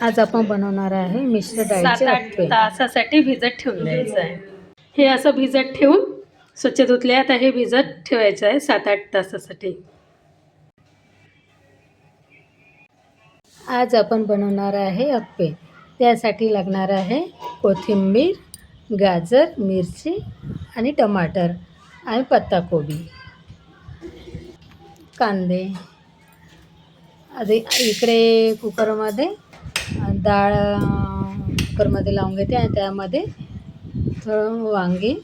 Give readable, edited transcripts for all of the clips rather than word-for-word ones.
आज आपण बनवणार आहे मिश्र डाळीचे 7-8 अप्पे. तासासाठी भिजत ठेवून द्यायचं आहे. हे असं भिजत ठेवून स्वच्छ धुतले. आता हे भिजत ठेवायचं आहे 7-8 तासासाठी. आज आपण बनवणार आहे अप्पे. त्यासाठी लागणार आहे कोथिंबीर, गाजर, मिरची आणि टमाटर आणि पत्ताकोबी, कांदे. आधी इकडे कुकरमध्ये डाळ कुकरमध्ये लावून घेते आणि त्यामध्ये थोडं वांगी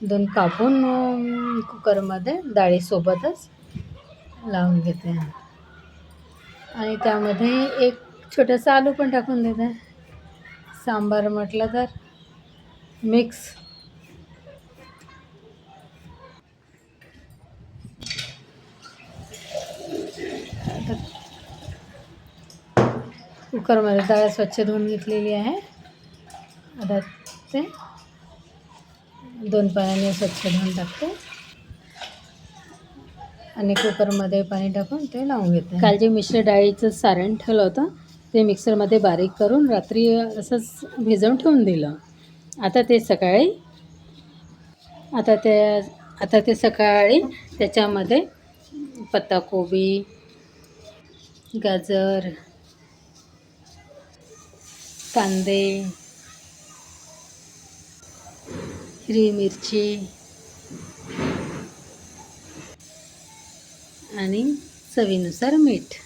2 कापून कुकरमध्ये डाळीसोबतच लावून घेते आणि त्यामध्ये एक छोटासा आलू पण टाकून देते. सांबार म्हटलं तर मिक्स. कुकरमध्ये डाळ स्वच्छ धुवून घेतलेली आहे. आता ते 2 पाण्याने स्वच्छ धुवून टाकते आणि कुकरमध्ये पाणी टाकून ते लावून घेते. काल जे मिश्र डाळीचं सारण ठेवलं होतं ते मिक्सरमध्ये बारीक करून रात्री असंच भिजवून ठेवून दिलं. आता ते सकाळी त्याच्यामध्ये पत्ताकोबी, गाजर, कांदे, हिरवी मिरची आणि चवीनुसार मीठ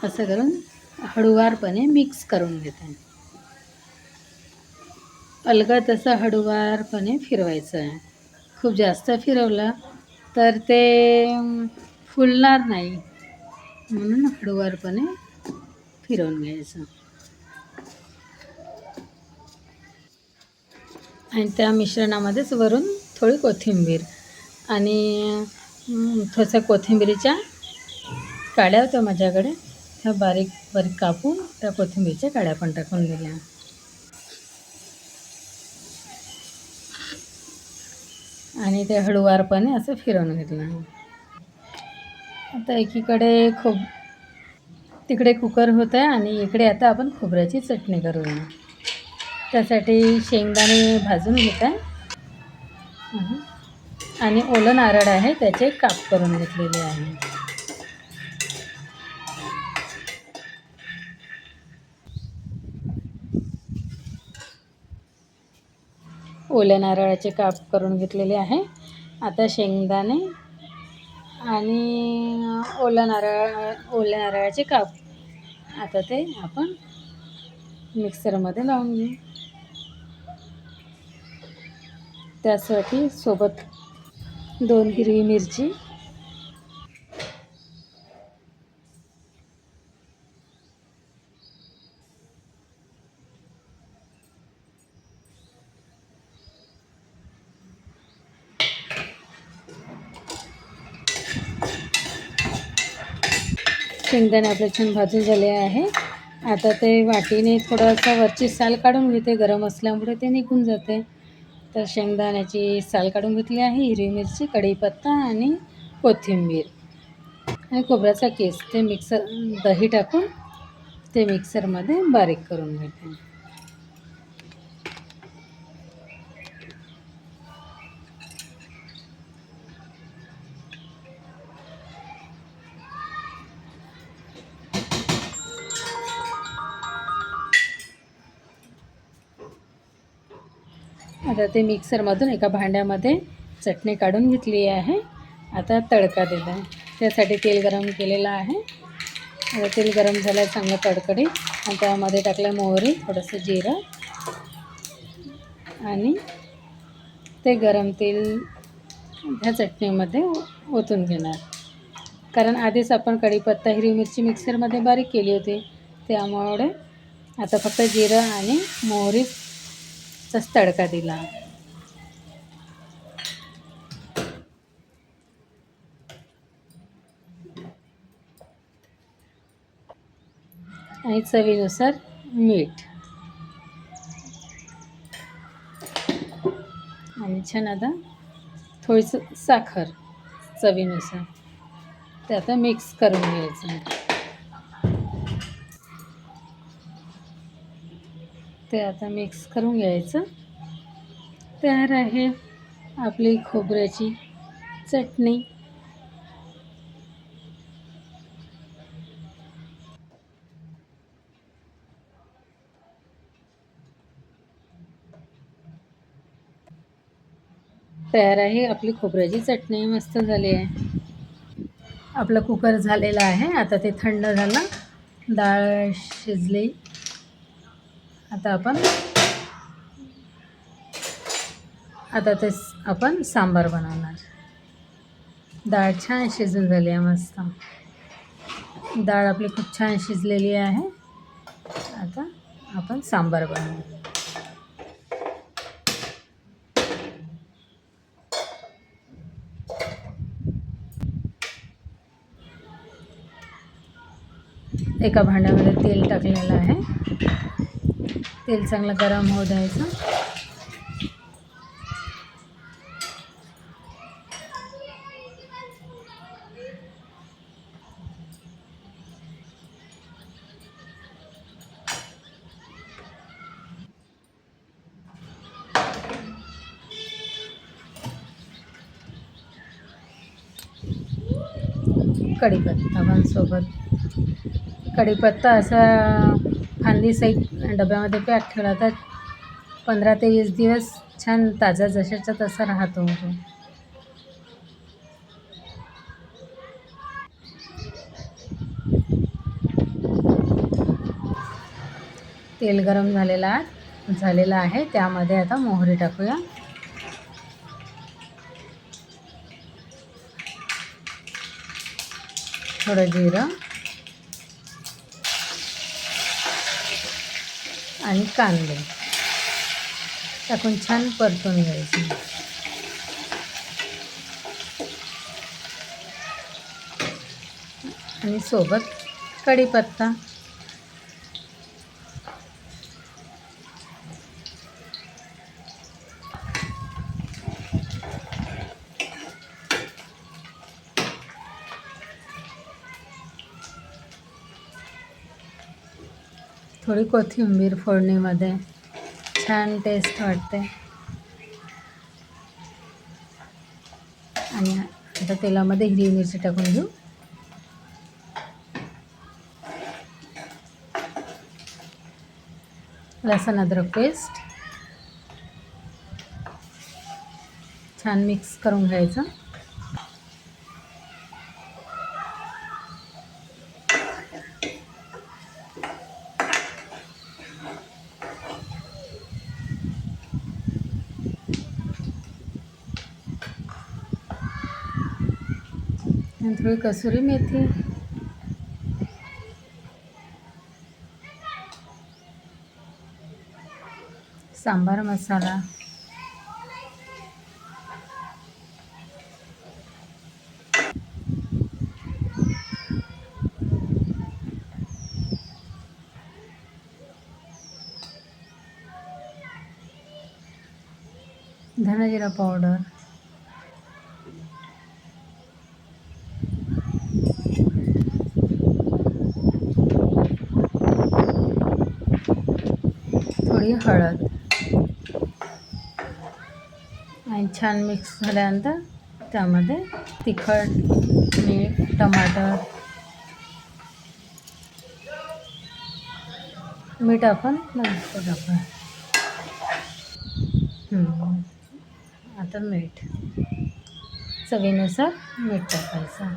असं करून हळूवारपणे मिक्स करून घेते. अलगद असं हळूवारपणे फिरवायचं आहे. खूप जास्त फिरवलं तर ते फुलणार नाही, म्हणून हळूवारपणे फिरवून घ्यायचं. आणि त्या मिश्रणामध्येच वरून थोडी कोथिंबीर आणि थोड्याशा कोथिंबीरीच्या काड्या होत्या माझ्याकडे, त्या बारीक बारीक कापून त्या कोथिंबीरच्या काड्या पण टाकून दिल्या आणि ते हळूवारपणे असं फिरवून घेतलं. आता एकीकडे तिकडे कुकर होतं आहे आणि इकडे आता आपण खोबऱ्याची चटणी करूया. त्यासाठी शेंगदाणे भाजून घेत आहे आणि ओलं नारळ आहे त्याचे काप करून घेतलेले आहे. ओल्या नारळाचे काप करून घेतलेले आहे. आता शेंगदाणे आणि ओल्या नारळाचे काप आता ते आपण मिक्सरमध्ये लावून घेऊ. त्यासाठी सोबत 2 हिरवी मिरची, शेंगदाणे आपले छान भाजून झाले आहे. आता ते वाटीने थोडंसं वरची साल काढून घेते. गरम असल्यामुळे ते निघून जाते. तर शेंगदाण्याची साल काढून घेतली आहे. हिरवी मिरची, कढीपत्ता आणि कोथिंबीर आणि खोबऱ्याचा केस ते दही टाकून ते मिक्सरमध्ये बारीक करून घेते. आता ते मिक्सरमधून एका भांड्यामध्ये चटणी काढून घेतली आहे. आता तडका दिला आहे. त्यासाठी तेल गरम केलेलं आहे. आता तेल गरम झालं चांगलं कडकडीत आणि त्यामध्ये टाकलं मोहरी, थोडंसं जिरं आणि ते गरम तेल ह्या चटणीमध्ये ओतून घेणार. कारण आधीच आपण कढीपत्ता, हिरवी मिरची मिक्सरमध्ये बारीक केली होती, त्यामुळे आता फक्त जिरं आणि मोहरीचाच तडका दिला. आणि चवीनुसार मीठ आणि छान आता थोडीसं साखर चवीनुसार ते आता मिक्स करून घ्यायचं. ते आता मिक्स करून घ्यायचं. तयार आहे आपली खोबऱ्याची चटणी. तयार आहे आपली खोबऱ्याची चटणी. मस्त झाली आहे. आपलं कुकर झालेलं आहे. आता ते थंड झालं. डाळ शिजली. आता आपण सांबार बनवणार. डाळ छान शिजून झाली आहे. मस्त डाळ आपली खूप छान शिजलेली आहे. आता आपण सांबार बनवू. एका भांड्यामध्ये तेल टाकलेलं आहे. तेल चांगलं गरम होऊ द्यायचं. कढीपत्ता पण सोबत. कढीपत्ता असा फांदीसहित डब्यामध्ये पॅक ठेवला तर 15 ते 20 दिवस छान ताजा जशाचा तसा राहतो. तेल गरम झालेलं आहे. त्यामध्ये आता मोहरी टाकूया. थोडं जिरं आणि कांदे टाकून छान परतून घ्यायचं. आणि सोबत कढीपत्ता. थोडी कोथिंबीर फोडणीमध्ये छान टेस्ट वाटते. आणि आता तेलामध्ये हिरवी मिरची टाकून घेऊ. लसूण अद्रक पेस्ट छान मिक्स करून घ्यायचं. आणि थोडी कसुरी मेथी. सांबार मसाला. धना-जिरा पावडर. थोडी हळद. आणि छान मिक्स झाल्यानंतर त्यामध्ये तिखट, मीठ, टमाटर. मीठ आपण नंतर टाकूया. आता मीठ चवीनुसार मीठ टाकायचं.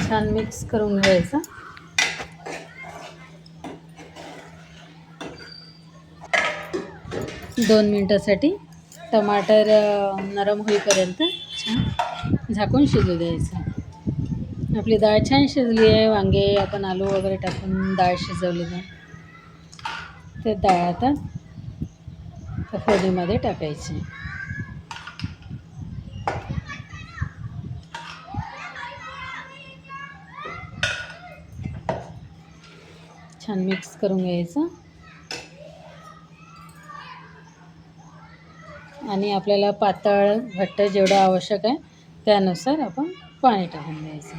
छान मिक्स करून घ्यायचं. दोन मिनिटासाठी टमाटर नरम होईपर्यंत छान झाकून शिजू द्यायचं. आपली डाळ छान शिजली आहे. वांगे आपण आलू वगैरे टाकून डाळ शिजवलेली आहे. ते डाळ आता त्या फोडणीमध्ये टाकायची. छान मिक्स करून घ्यायचं. आणि आपल्याला पातळ घट्ट जेवढं आवश्यक आहे त्यानुसार आपण पाणी टाकून द्यायचं.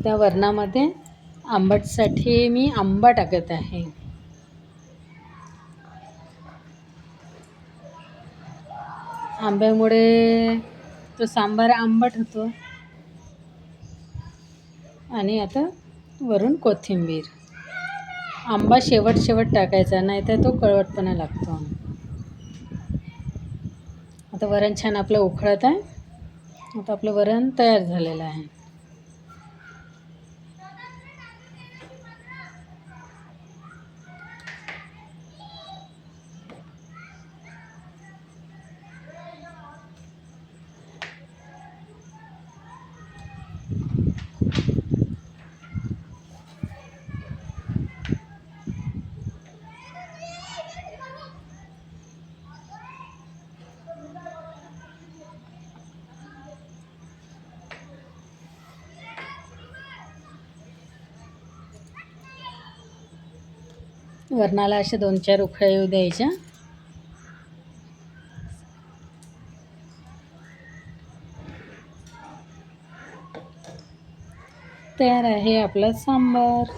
त्या वरणामध्ये आंबटसाठी मी आंबा टाकत आहे. आंब्यामुळे तो सांबार आंबट होतो. आणि आता वरून कोथिंबीर. आंबा शेवट टाकायचा, नाहीतर तो कळवटपणा लागतो. आता वरण छान आपलं उकळत आहे. आता आपलं वरण तयार झालेलं आहे. वरणाला अशा 2-4 उकळ्या येऊ द्यायच्या. तयार आहे आपला सांबार.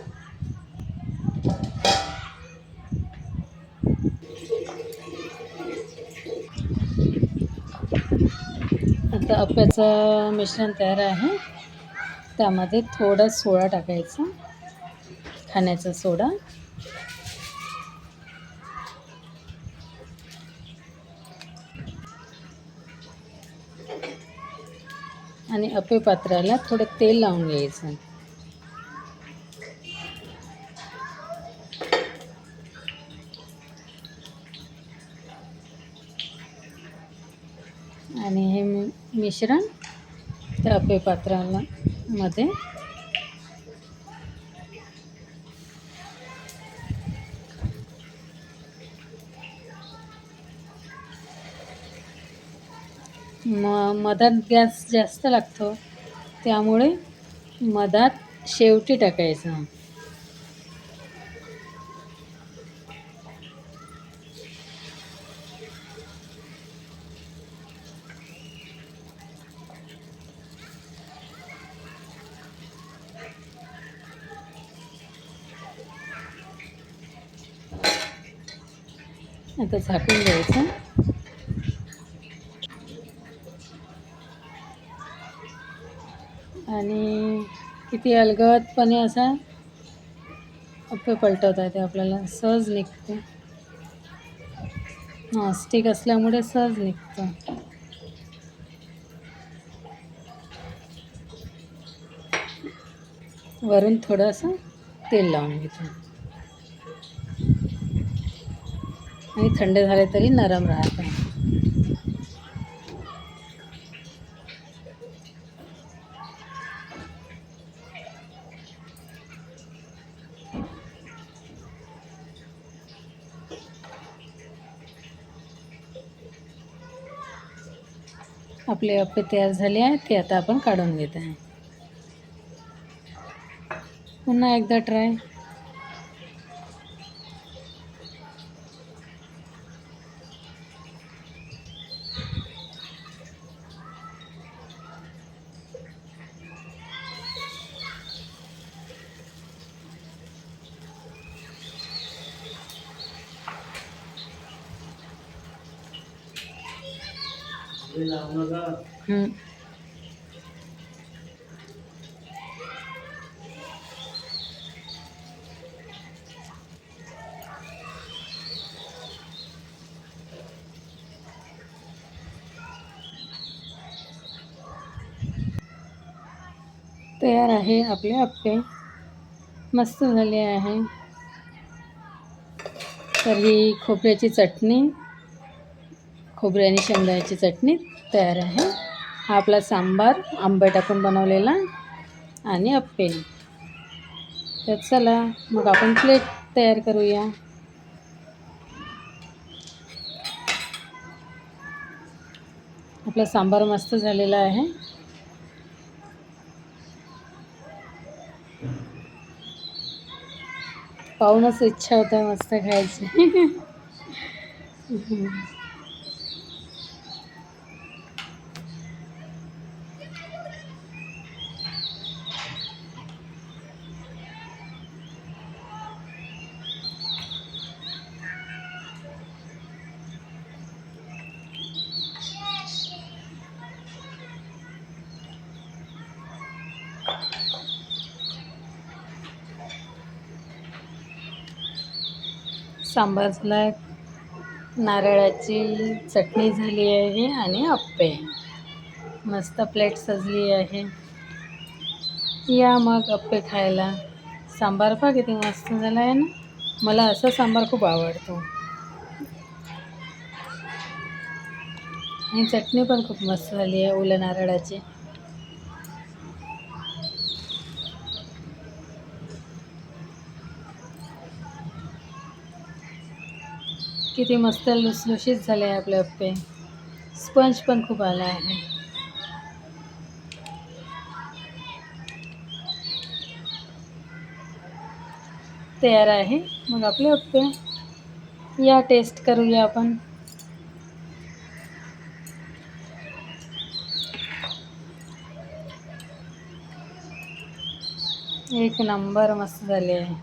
आता आप्याचं मिश्रण तयार आहे. त्यामध्ये थोडा सोडा टाकायचा, खाण्याचा सोडा. आणि अप्पे पात्राला थोडं तेल लावून घ्यायचं. आणि हे मिश्रण त्या अप्पे पात्राला मध्ये मधात गॅस जास्त लागतो, त्यामुळे मधात शेवटी टाकायचं. आता झाकून द्यायचं. आणि किती अलगदपणे असा अप्पे पलटवता येते आपल्याला, सहज निघते. स्टिक असल्यामुळे सहज निघतं. वरून थोडंसं तेल लावून घेतो. आणि थंड झाले तरी नरम राहते. आपले अप्पे तयार झाले आहेत, ते आता आपण काढून घेत आहे. पुन्हा एकदा ट्राय. तयार आहे आपले अप्पे. मस्त झाले आहे. तर ही खोबऱ्याची चटणी, खोबरे आणि शेंगदाण्याची चटणी तयार आहे. हा आपला सांबार आंबे टाकून बनवलेला आणि अप्पे. तर चला मग आपण प्लेट तयार करूया. आपला सांबार मस्त झालेला आहे. पाहूनच इच्छा होत आहे मस्त खायची. सांबार झाला, नारळाची चटणी झाली आहे आणि अप्पे. मस्त प्लेट सजली आहे. या मग अप्पे खायला. सांबार पहा किती मस्त झाला आहे ना. मला असा सांबार खूप आवडतो. आणि चटणी पण खूप मस्त झाली आहे ओल्या नारळाची. किती मस्त लुसलुशीत झाले आहे आपले अप्पे. स्पंज पण खूप आला आहे. तयार आहे मग आपले अप्पे. या टेस्ट करूया आपण. एक नंबर मस्त झाले आहे.